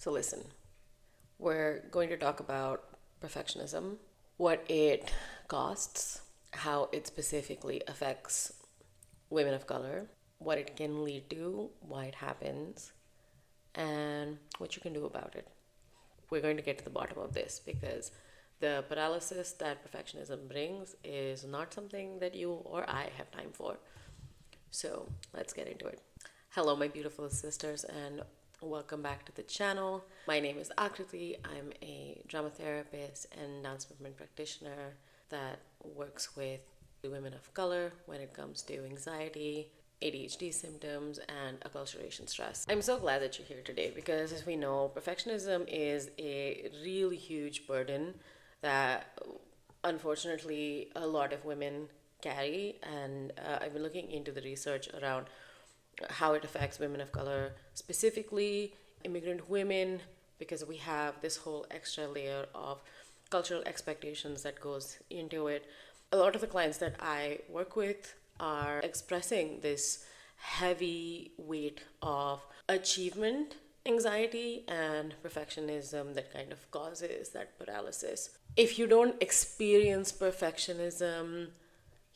So, listen, we're going to talk about perfectionism, what it costs, how it specifically affects women of color, what it can lead to, why it happens, and what you can do about it. We're going to get to the bottom of this because the paralysis that perfectionism brings is not something that you or I have time for. So let's get into it. Hello, my beautiful sisters, and welcome back to the channel. My name is Akriti. I'm a drama therapist and dance movement practitioner that works with women of color when it comes to anxiety, ADHD symptoms, and acculturation stress. I'm so glad that you're here today because, as we know, perfectionism is a really huge burden that unfortunately a lot of women carry. And I've been looking into the research around how it affects women of color, specifically immigrant women, because we have this whole extra layer of cultural expectations that goes into it. A lot of the clients that I work with are expressing this heavy weight of achievement anxiety and perfectionism that kind of causes that paralysis. If you don't experience perfectionism,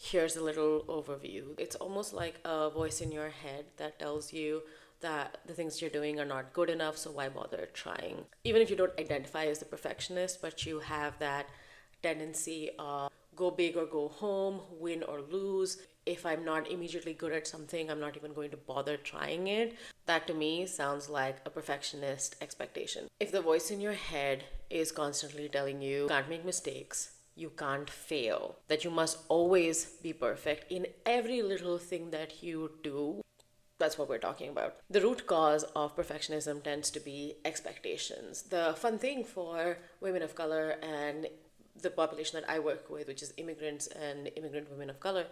here's a little overview. It's almost like a voice in your head that tells you that the things you're doing are not good enough, so why bother trying? Even if you don't identify as a perfectionist, but you have that tendency of go big or go home, win or lose. If I'm not immediately good at something, I'm not even going to bother trying it. That to me sounds like a perfectionist expectation. If the voice in your head is constantly telling you can't make mistakes, you can't fail, that you must always be perfect in every little thing that you do, that's what we're talking about. The root cause of perfectionism tends to be expectations. The fun thing for women of color and the population that I work with, which is immigrants and immigrant women of color,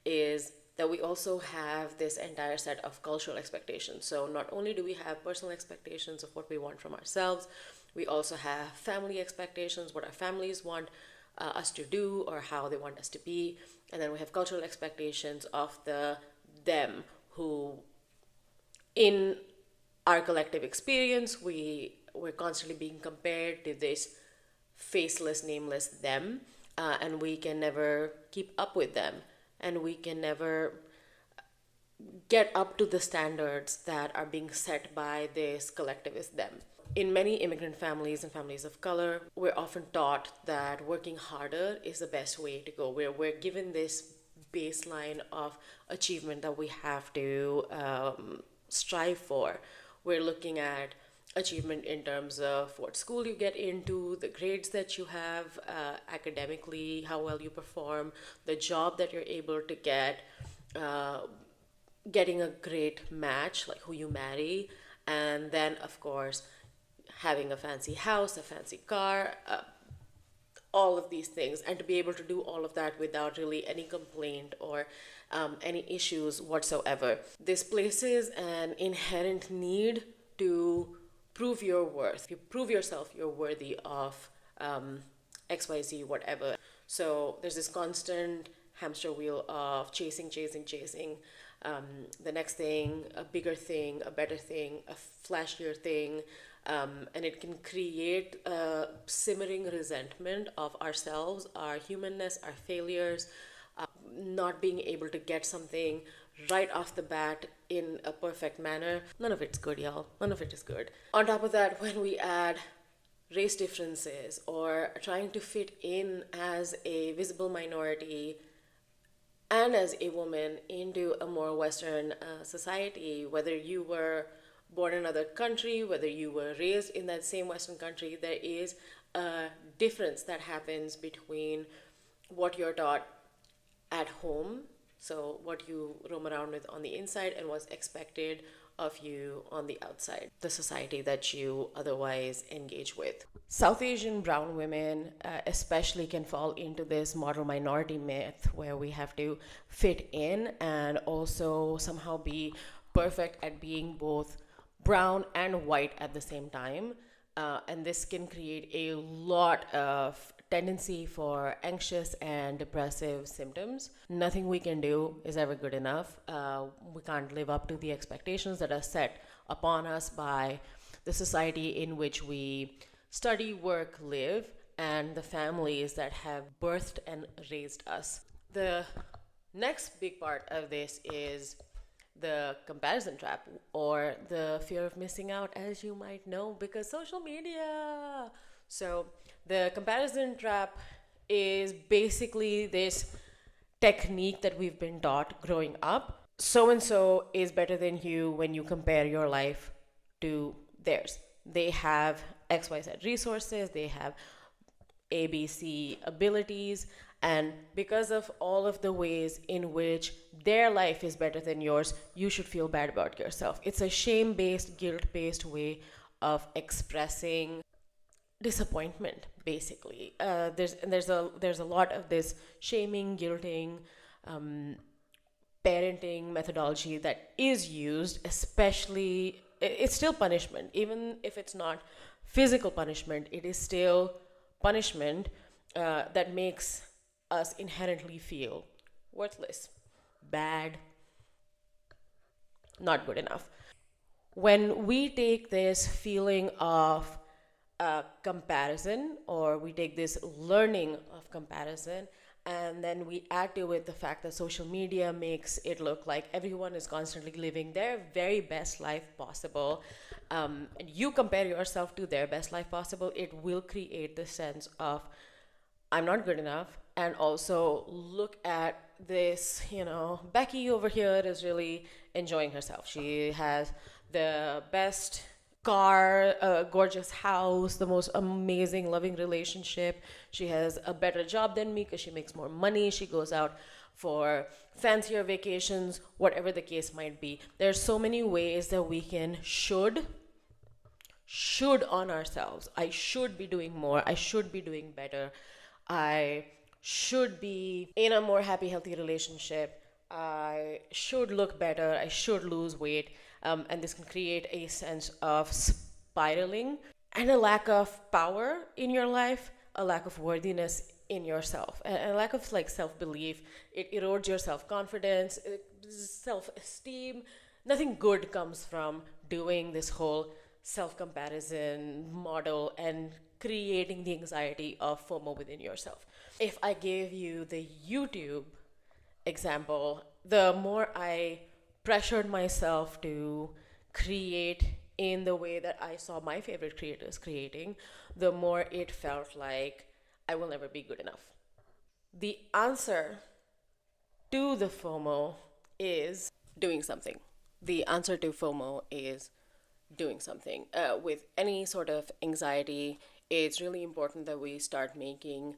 is that we also have this entire set of cultural expectations. So not only do we have personal expectations of what we want from ourselves, we also have family expectations, what our families want us to do or how they want us to be. And then we have cultural expectations of them who, in our collective experience, we're constantly being compared to this faceless, nameless them, and we can never keep up with them, and we can never get up to the standards that are being set by this collectivist them. In many immigrant families and families of color, we're often taught that working harder is the best way to go. We're given this baseline of achievement that we have to strive for. We're looking at achievement in terms of what school you get into, the grades that you have academically, how well you perform, the job that you're able to get, getting a great match, like who you marry, and then, of course, having a fancy house, a fancy car, all of these things, and to be able to do all of that without really any complaint or any issues whatsoever. This places an inherent need to prove your worth. If you prove yourself, you're worthy of XYZ, whatever. So there's this constant hamster wheel of chasing, chasing, chasing. The next thing, a bigger thing, a better thing, a flashier thing. And it can create a simmering resentment of ourselves, our humanness, our failures, not being able to get something right off the bat in a perfect manner. None of it's good, y'all. None of it is good. On top of that, when we add race differences or trying to fit in as a visible minority and as a woman into a more Western society, whether you were born in another country, whether you were raised in that same Western country, there is a difference that happens between what you're taught at home, so what you roam around with on the inside, and what's expected of you on the outside, the society that you otherwise engage with. South Asian brown women especially can fall into this model minority myth where we have to fit in and also somehow be perfect at being both brown and white at the same time. And this can create a lot of tendency for anxious and depressive symptoms. Nothing we can do is ever good enough. We can't live up to the expectations that are set upon us by the society in which we study, work, live, and the families that have birthed and raised us. The next big part of this is the comparison trap, or the fear of missing out, as you might know, because social media. So, the comparison trap is basically this technique that we've been taught growing up. So and so is better than you when you compare your life to theirs. They have XYZ resources, they have ABC abilities, and because of all of the ways in which their life is better than yours, you should feel bad about yourself. It's a shame based, guilt based way of expressing disappointment, basically. There's a lot of this shaming, guilting, parenting methodology that is used, especially. It's still punishment, even if it's not physical punishment. It is still punishment that makes us inherently feel worthless, bad, not good enough. When we take this feeling of comparison, or we take this learning of comparison, and then we add to it the fact that social media makes it look like everyone is constantly living their very best life possible, and you compare yourself to their best life possible, it will create the sense of I'm not good enough. And also, look at this, Becky over here is really enjoying herself. She has the best car, a gorgeous house, the most amazing, loving relationship. She has a better job than me because she makes more money. She goes out for fancier vacations, whatever the case might be. There's so many ways that we can should on ourselves. I should be doing more. I should be doing better. I should be in a more happy, healthy relationship. I should look better. I should lose weight. And this can create a sense of spiraling and a lack of power in your life, a lack of worthiness in yourself, and a lack of like self-belief. It erodes your self-confidence, self-esteem. Nothing good comes from doing this whole self-comparison model and creating the anxiety of FOMO within yourself. If I gave you the YouTube example, the more I pressured myself to create in the way that I saw my favorite creators creating, the more it felt like I will never be good enough. The answer to the FOMO is doing something. The answer to FOMO is doing something. With any sort of anxiety, it's really important that we start making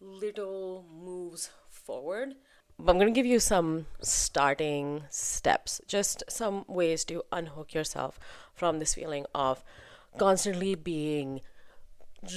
little moves forward. But I'm going to give you some starting steps, just some ways to unhook yourself from this feeling of constantly being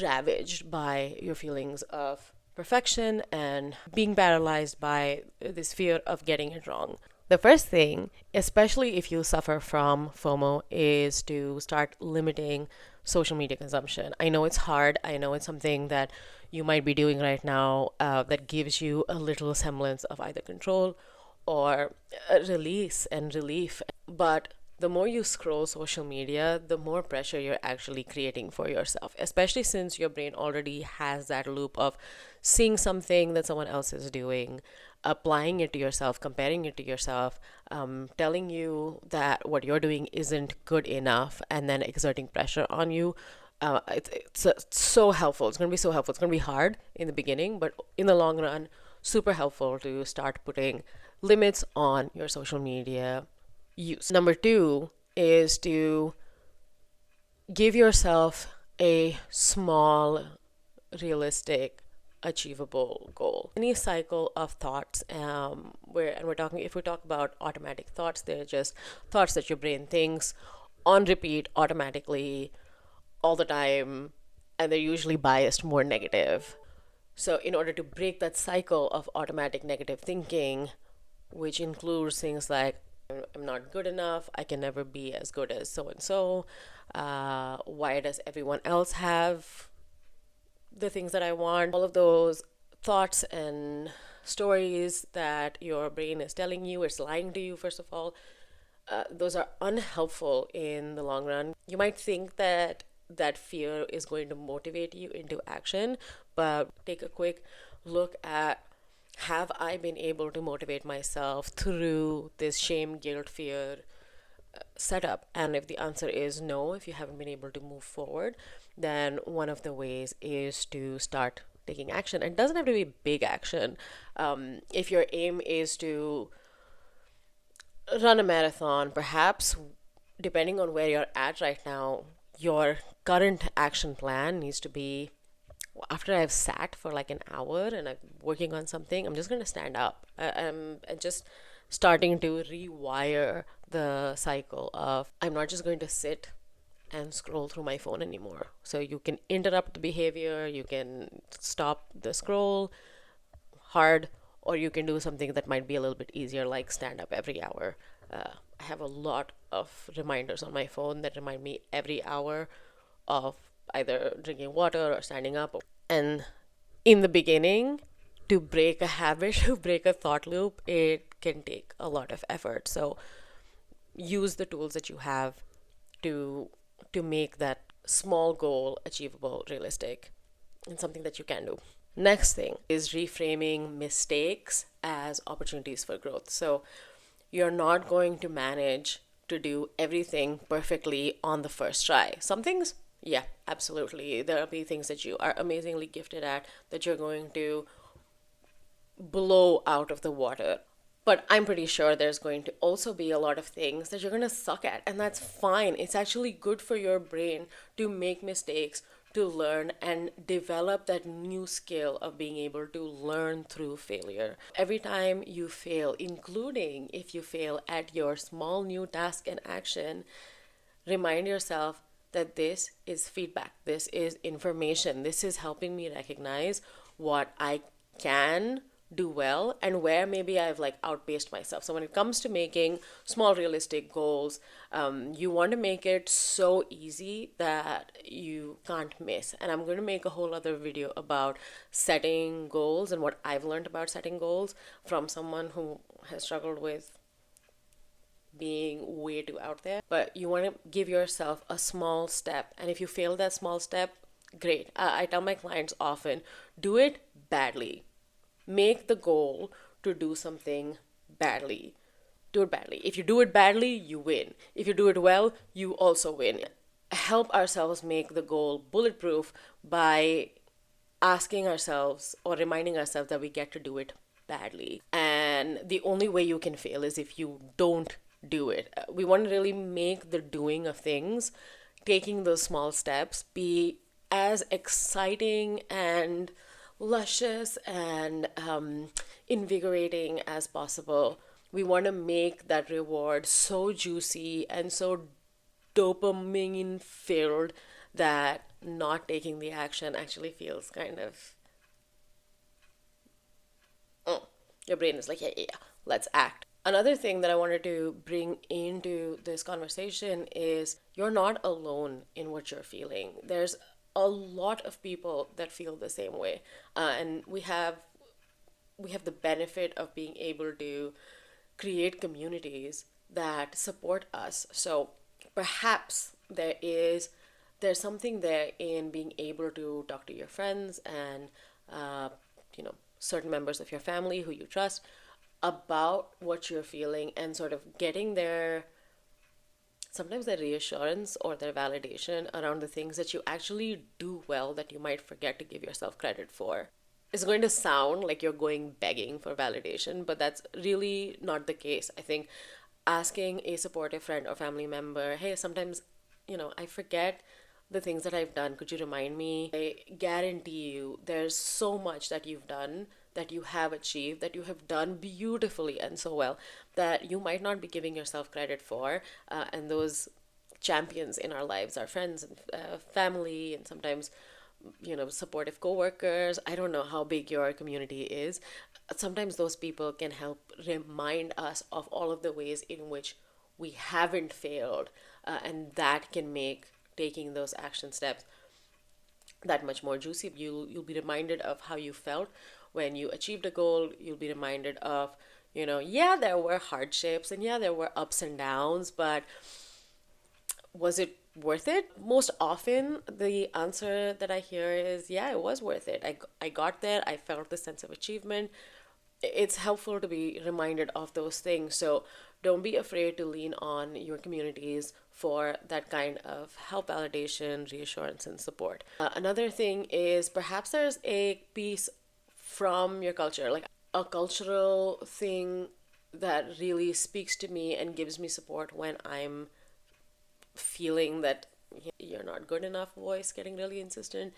ravaged by your feelings of perfection and being paralyzed by this fear of getting it wrong. The first thing, especially if you suffer from FOMO, is to start limiting social media consumption. I know it's hard. I know it's something that you might be doing right now that gives you a little semblance of either control or a release and relief. But the more you scroll social media, the more pressure you're actually creating for yourself, especially since your brain already has that loop of seeing something that someone else is doing, applying it to yourself, comparing it to yourself, telling you that what you're doing isn't good enough, and then exerting pressure on you. It's so helpful. It's going to be so helpful. It's going to be hard in the beginning, but in the long run, super helpful to start putting limits on your social media use. Number two is to give yourself a small, realistic, achievable goal. Any cycle of thoughts, if we talk about automatic thoughts, they're just thoughts that your brain thinks on repeat automatically all the time, and they're usually biased more negative. So, in order to break that cycle of automatic negative thinking, which includes things like I'm not good enough, I can never be as good as so and so, why does everyone else have the things that I want? All of those thoughts and stories that your brain is telling you, it's lying to you, first of all, those are unhelpful in the long run. You might think that that fear is going to motivate you into action, but take a quick look at, have I been able to motivate myself through this shame, guilt, fear setup? And if the answer is no, if you haven't been able to move forward, then one of the ways is to start taking action. And it doesn't have to be big action. If your aim is to run a marathon, perhaps depending on where you're at right now, your current action plan needs to be, after I've sat for like an hour and I'm working on something, I'm just going to stand up. I'm just starting to rewire the cycle of, I'm not just going to sit and scroll through my phone anymore. So you can interrupt the behavior, you can stop the scroll hard, or you can do something that might be a little bit easier, like stand up every hour. I have a lot of reminders on my phone that remind me every hour of either drinking water or standing up. And in the beginning, to break a habit, to break a thought loop, it can take a lot of effort. So use the tools that you have to make that small goal achievable, realistic, and something that you can do. Next thing is reframing mistakes as opportunities for growth. So you're not going to manage to do everything perfectly on the first try. Some things, yeah, absolutely. There'll be things that you are amazingly gifted at that you're going to blow out of the water. But I'm pretty sure there's going to also be a lot of things that you're going to suck at, and that's fine. It's actually good for your brain to make mistakes, to learn and develop that new skill of being able to learn through failure. Every time you fail, including if you fail at your small new task and action, remind yourself that this is feedback, this is information, this is helping me recognize what I can do well and where maybe I've like outpaced myself. So when it comes to making small realistic goals, you want to make it so easy that you can't miss. And I'm going to make a whole other video about setting goals and what I've learned about setting goals from someone who has struggled with being way too out there. But you want to give yourself a small step, and if you fail that small step, great. I tell my clients often, do it badly. Make the goal to do something badly. Do it badly. If you do it badly, you win. If you do it well, you also win. Help ourselves make the goal bulletproof by asking ourselves or reminding ourselves that we get to do it badly. And the only way you can fail is if you don't do it. We want to really make the doing of things, taking those small steps, be as exciting and luscious and invigorating as possible. We want to make that reward so juicy and so dopamine filled that not taking the action actually feels kind of, your brain is like, yeah, let's act. Another thing that I wanted to bring into this conversation is you're not alone in what you're feeling. There's a lot of people that feel the same way, and we have the benefit of being able to create communities that support us. So perhaps there's something there in being able to talk to your friends and certain members of your family who you trust about what you're feeling and sort of getting their sometimes their reassurance or their validation around the things that you actually do well that you might forget to give yourself credit for. It's going to sound like you're going begging for validation, but that's really not the case. I think asking a supportive friend or family member, hey, sometimes, I forget the things that I've done. Could you remind me? I guarantee you there's so much that you've done, that you have achieved, that you have done beautifully and so well, that you might not be giving yourself credit for. And those champions in our lives, our friends and family, and sometimes supportive coworkers. I don't know how big your community is. Sometimes those people can help remind us of all of the ways in which we haven't failed, and that can make taking those action steps that much more juicy. You'll be reminded of how you felt when you achieved a goal. You'll be reminded of Yeah, there were hardships and yeah, there were ups and downs, but was it worth it? Most often, the answer that I hear is, yeah, it was worth it. I got there, I felt the sense of achievement. It's helpful to be reminded of those things. So don't be afraid to lean on your communities for that kind of help, validation, reassurance, and support. Another thing is perhaps there's a piece from your culture, like a cultural thing that really speaks to me and gives me support when I'm feeling that you're not good enough voice getting really insistent,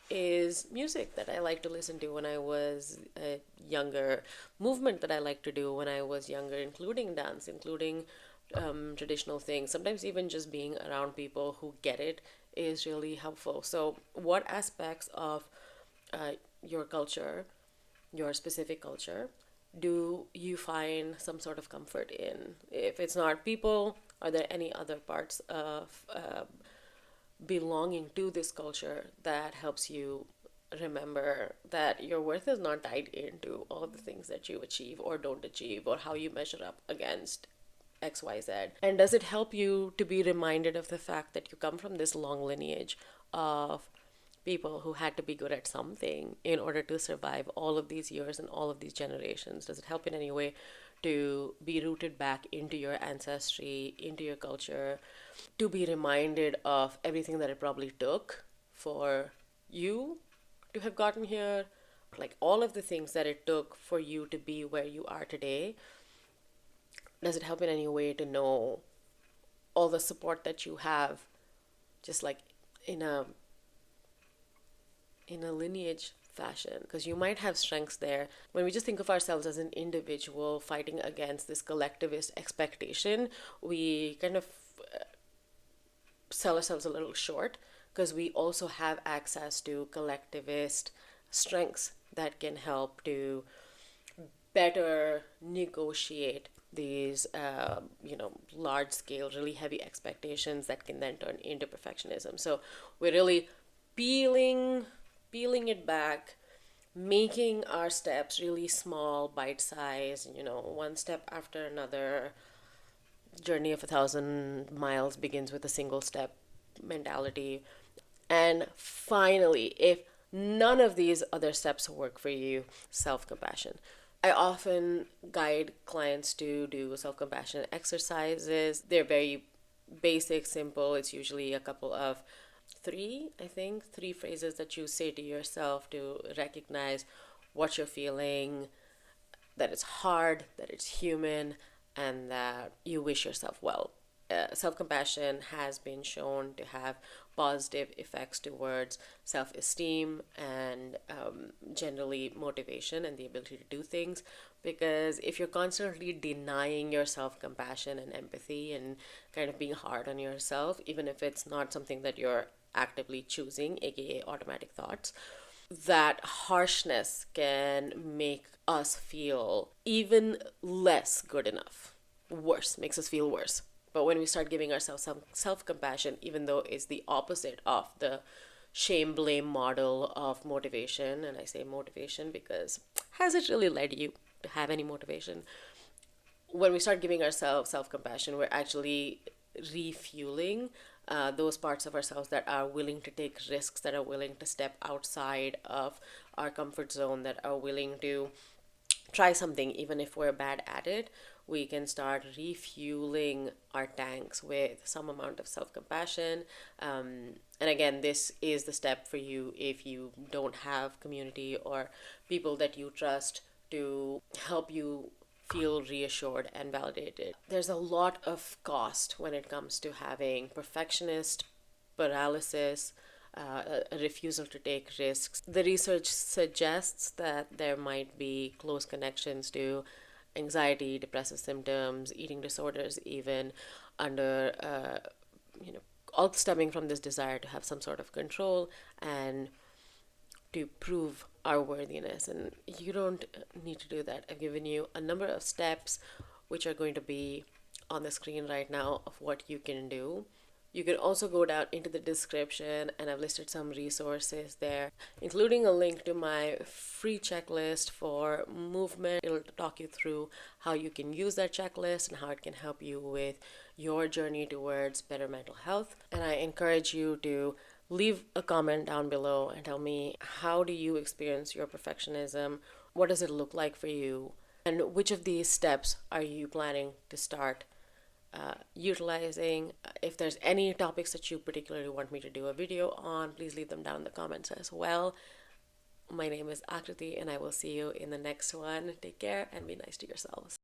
is music that I like to listen to when I was younger, movement that I like to do when I was younger, including dance, including traditional things, sometimes even just being around people who get it is really helpful. So what aspects of uh, your culture, your specific culture, do you find some sort of comfort in? If it's not people, are there any other parts of belonging to this culture that helps you remember that your worth is not tied into all the things that you achieve or don't achieve or how you measure up against XYZ? And does it help you to be reminded of the fact that you come from this long lineage of people who had to be good at something in order to survive all of these years and all of these generations? Does it help in any way to be rooted back into your ancestry, into your culture, to be reminded of everything that it probably took for you to have gotten here? Like all of the things that it took for you to be where you are today, does it help in any way to know all the support that you have, just like in a lineage fashion? Because you might have strengths there. When we just think of ourselves as an individual fighting against this collectivist expectation, we kind of sell ourselves a little short, because we also have access to collectivist strengths that can help to better negotiate these large scale, really heavy expectations that can then turn into perfectionism. So we're really peeling it back, making our steps really small, bite size, one step after another. Journey of 1,000 miles begins with a single step mentality. And finally, if none of these other steps work for you, self compassion. I often guide clients to do self compassion exercises. They're very basic, simple. It's usually a couple of three phrases that you say to yourself to recognize what you're feeling, that it's hard, that it's human, and that you wish yourself well. Self compassion has been shown to have positive effects towards self esteem and generally motivation and the ability to do things. Because if you're constantly denying your self compassion and empathy and kind of being hard on yourself, even if it's not something that you're actively choosing, aka automatic thoughts, that harshness can make us feel even less good enough. Worse, makes us feel worse. But when we start giving ourselves some self compassion, even though it's the opposite of the shame blame model of motivation, and I say motivation because has it really led you to have any motivation? When we start giving ourselves self compassion, we're actually refueling those parts of ourselves that are willing to take risks, that are willing to step outside of our comfort zone, that are willing to try something even if we're bad at it. We can start refueling our tanks with some amount of self compassion. And again, this is the step for you if you don't have community or people that you trust to help you feel reassured and validated. There's a lot of cost when it comes to having perfectionist paralysis, a refusal to take risks. The research suggests that there might be close connections to anxiety, depressive symptoms, eating disorders, even under, all stemming from this desire to have some sort of control and to prove our worthiness. And you don't need to do that. I've given you a number of steps which are going to be on the screen right now of what you can do. You can also go down into the description, and I've listed some resources there, including a link to my free checklist for movement. It'll talk you through how you can use that checklist and how it can help you with your journey towards better mental health. And I encourage you to leave a comment down below and tell me, how do you experience your perfectionism? What does it look like for you? And which of these steps are you planning to start utilizing? If there's any topics that you particularly want me to do a video on, please leave them down in the comments as well. My name is Akriti, and I will see you in the next one. Take care and be nice to yourselves.